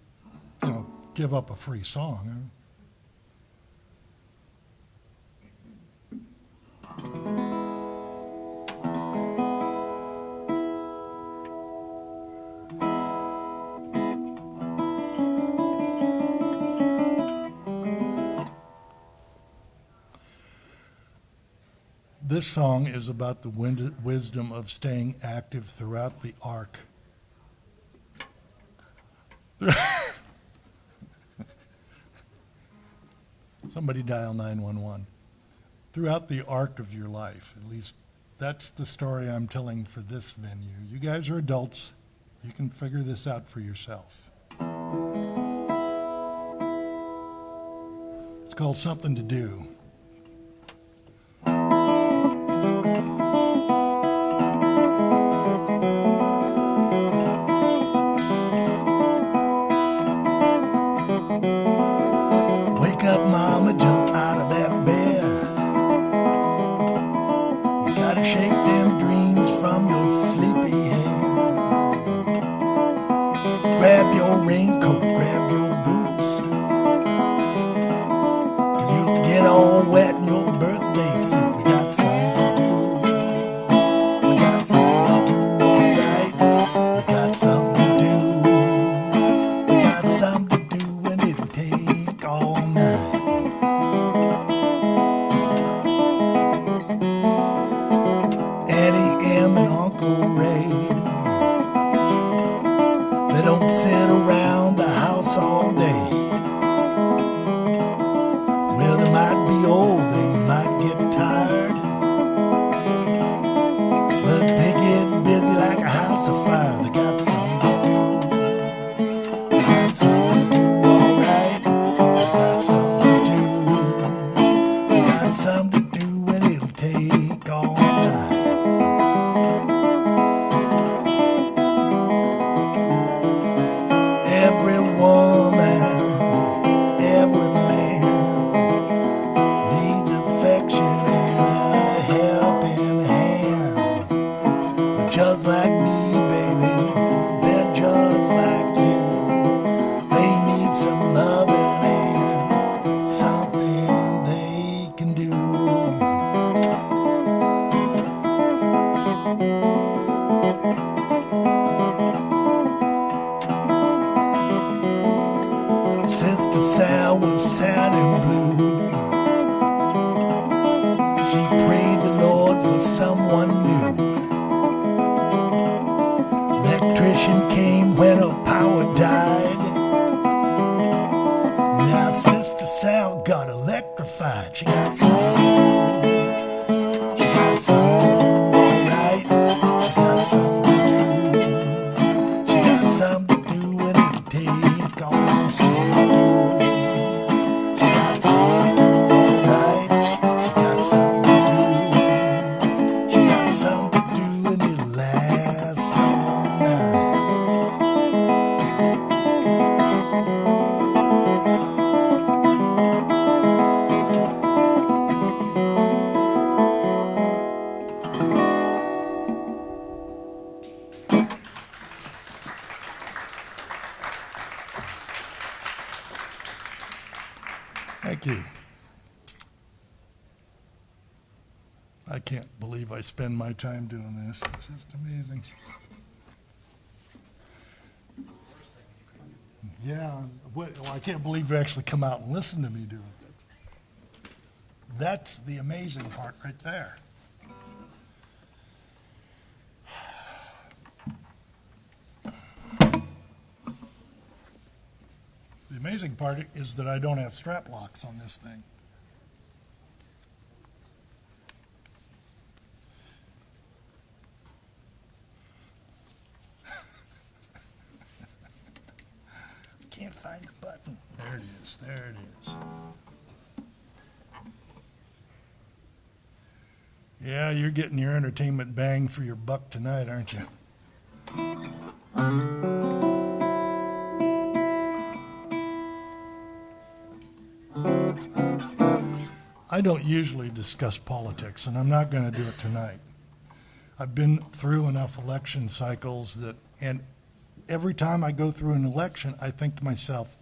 give up a free song. This song is about the wisdom of staying active throughout the arc. Somebody dial 911. Throughout the arc of your life, at least that's the story I'm telling for this venue. You guys are adults. You can figure this out for yourself. It's called Something to Do. Thank you. I can't believe I spend my time doing this. It's just amazing. Yeah, well, I can't believe you actually come out and listen to me do it. That's the amazing part right there. The amazing part is that I don't have strap locks on this thing. Can't find the button. There it is. There it is. Yeah, you're getting your entertainment bang for your buck tonight, aren't you? I don't usually discuss politics, and I'm not going to do it tonight. I've been through enough election cycles and every time I go through an election, I think to myself,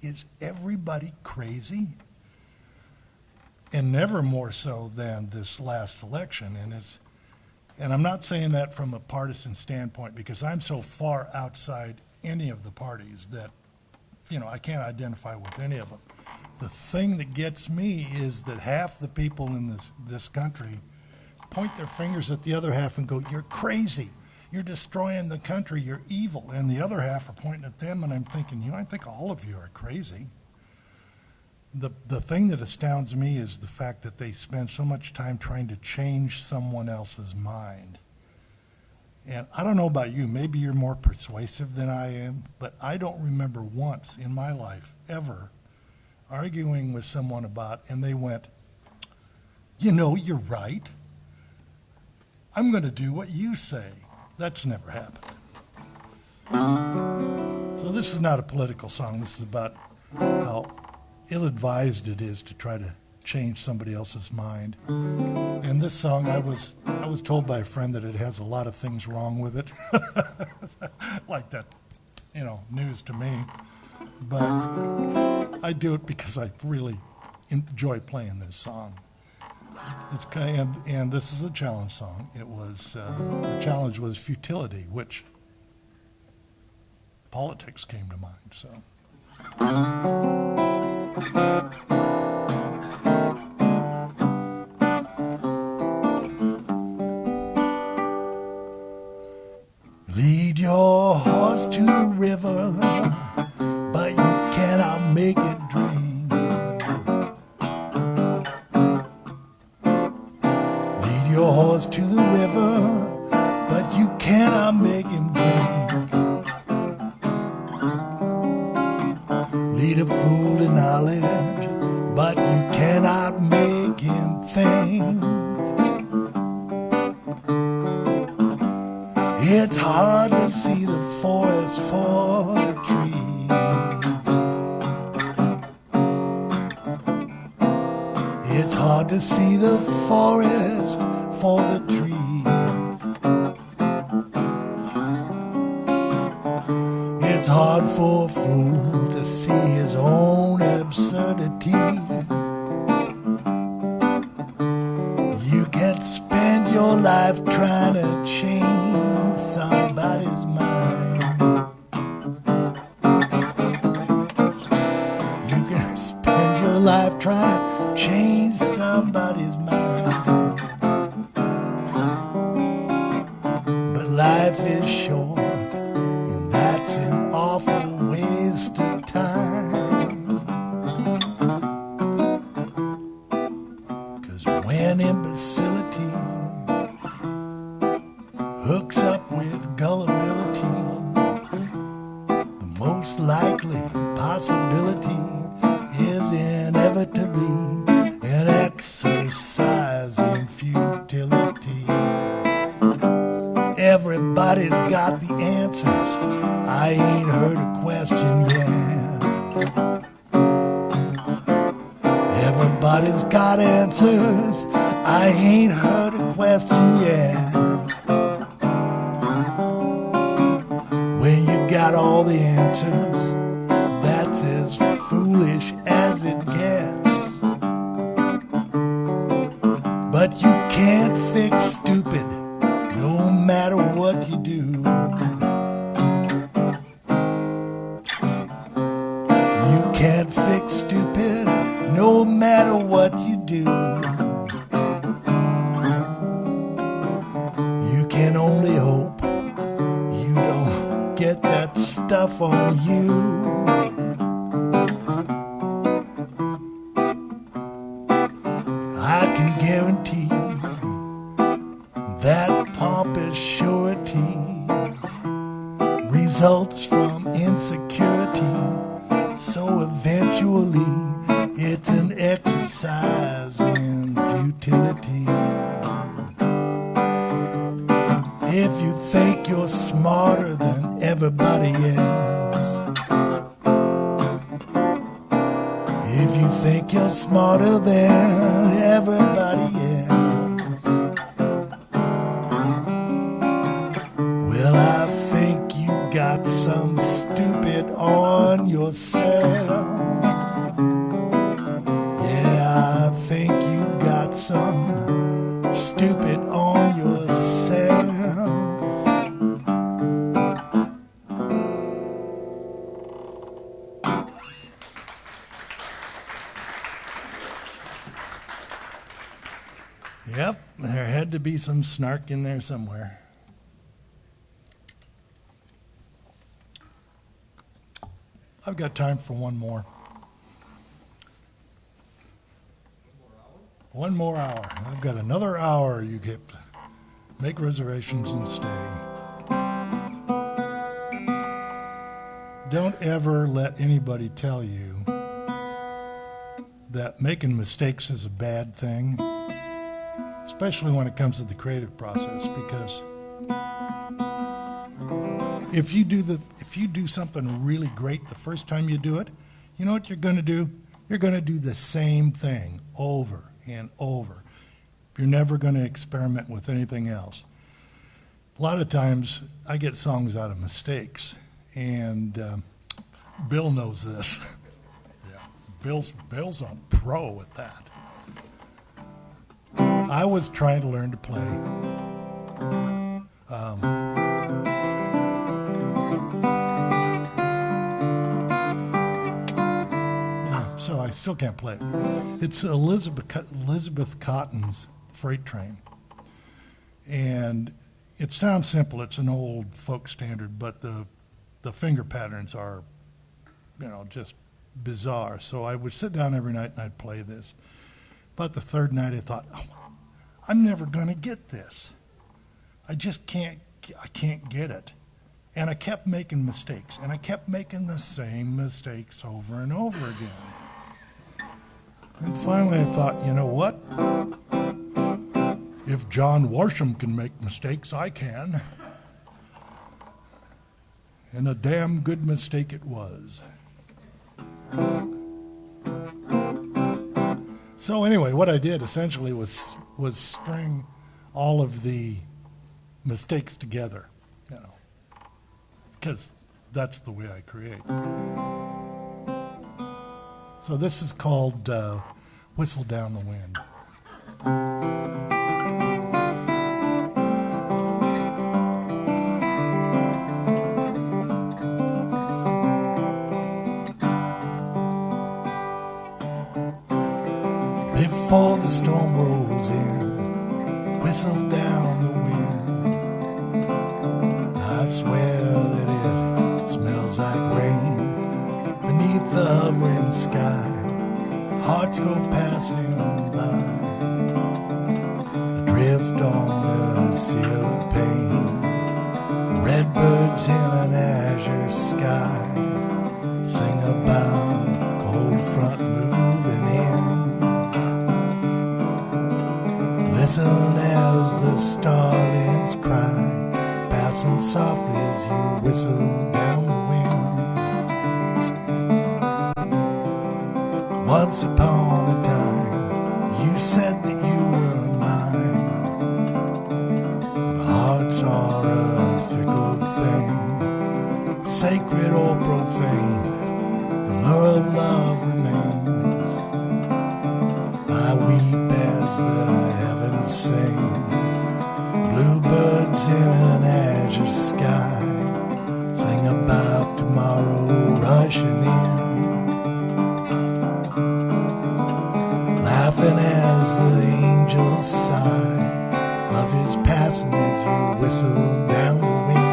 is everybody crazy? And never more so than this last election. And I'm not saying that from a partisan standpoint because I'm so far outside any of the parties that, I can't identify with any of them. The thing that gets me is that half the people in this country point their fingers at the other half and go, "You're crazy. You're destroying the country. You're evil." And the other half are pointing at them, and I'm thinking, I think all of you are crazy. The thing that astounds me is the fact that they spend so much time trying to change someone else's mind. And I don't know about you, maybe you're more persuasive than I am, but I don't remember once in my life ever arguing with someone and they went, "You're right. I'm going to do what you say." That's never happened. So this is not a political song. This is about how ill-advised it is to try to change somebody else's mind. And this song, I was told by a friend that it has a lot of things wrong with it. Like that, news to me. But I do it because I really enjoy playing this song. And this is a challenge song. It was the challenge was futility, which politics came to mind. So. Lead your horse to the river, but you cannot make it drink. Lead your horse to the river, but you cannot make him drink. Lead a fool to knowledge, but you cannot make him think. It's hard to see the forest for the trees. It's hard to see the forest for the trees. It's hard for a fool to see his own absurdity. You can spend your life trying to change somebody's mind. You can spend your life trying to change somebody's mind. But life is short, and that's an awful waste of time. 'Cause when imbecility hooks up with gullibility, the most likely possibility is inevitably an exercise in futility. Everybody's got the answers. I ain't heard a question yet. Everybody's got answers. I ain't heard a question yet. When you got all the answers, that's as foolish as it gets. But you can't fix stupid, no matter what you do. get that stuff on you. I can guarantee that pompous surety results from insecurity. So eventually it's an exercise in futility. If you think you're smarter than everybody else, if you think you're smarter than everybody else, well, I think you got some stupid on yourself. Yeah, I think you got some stupid on yourself. Yep, there had to be some snark in there somewhere. I've got time for one more. One more hour. I've got another hour. You get make reservations and stay. Don't ever let anybody tell you that making mistakes is a bad thing, especially when it comes to the creative process, because if you do something really great the first time you do it, you know what you're going to do? You're going to do the same thing over and over. You're never going to experiment with anything else. A lot of times I get songs out of mistakes, and Bill knows this. Yeah, Bill's a pro with that. I was trying to learn to play so I still can't play it. It's Elizabeth Cotton's Freight Train. And it sounds simple. It's an old folk standard, but the finger patterns are, just bizarre. So I would sit down every night and I'd play this. But the third night I thought, I'm never going to get this. I can't get it. And I kept making mistakes, and I kept making the same mistakes over and over again. And finally I thought, you know what? If John Warsham can make mistakes, I can. And a damn good mistake it was. So anyway, what I did essentially was string all of the mistakes together, because that's the way I create. So this is called Whistle Down the Wind. Before the storm rolls in, whistle down the wind. I swear that it smells like rain beneath the hovering sky. Hearts go passing by, adrift on a sea of pain. Redbirds in an azure sky sing about cold front moving in. Listen as the starlings cry, passing softly as you whistle down the wind. Once upon a time, you said that you were mine. Hearts are a fickle thing, sacred or profane, the lure of love remains. I weep as the heavens sing, bluebirds in an azure sky sing about tomorrow rushing in. Laughing as the angels sigh, love is passing as you whistle down the wind.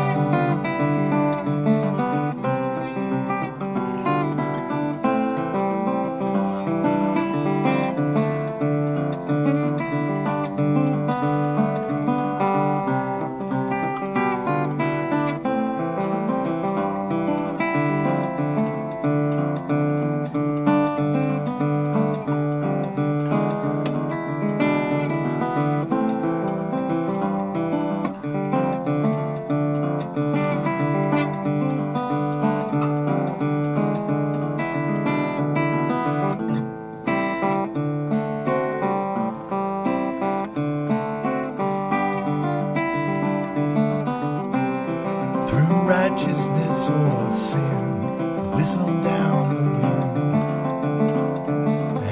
whistle down the wind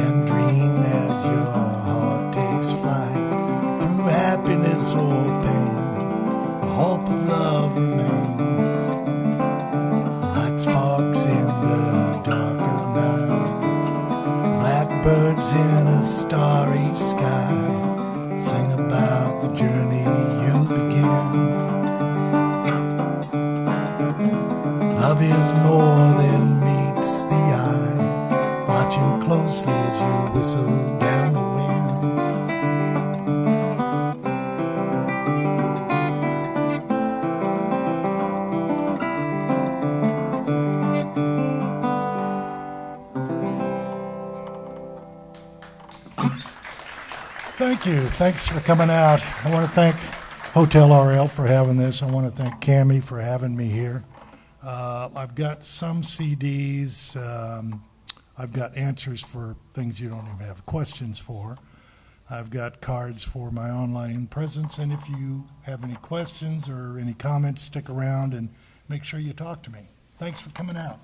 and dream as your heart takes flight through happiness or pain. The hope of love remains like sparks in the dark of night. Blackbirds in a starry sky sing about the journey you begin. Love is more than meets the eye, watching closely as you whistle down the Thank you. Thanks for coming out. I want to thank Hotel RL for having this. I want to thank Cammie for having me here. I've got some CDs. I've got answers for things you don't even have questions for. I've got cards for my online presence. And if you have any questions or any comments, stick around and make sure you talk to me. Thanks for coming out.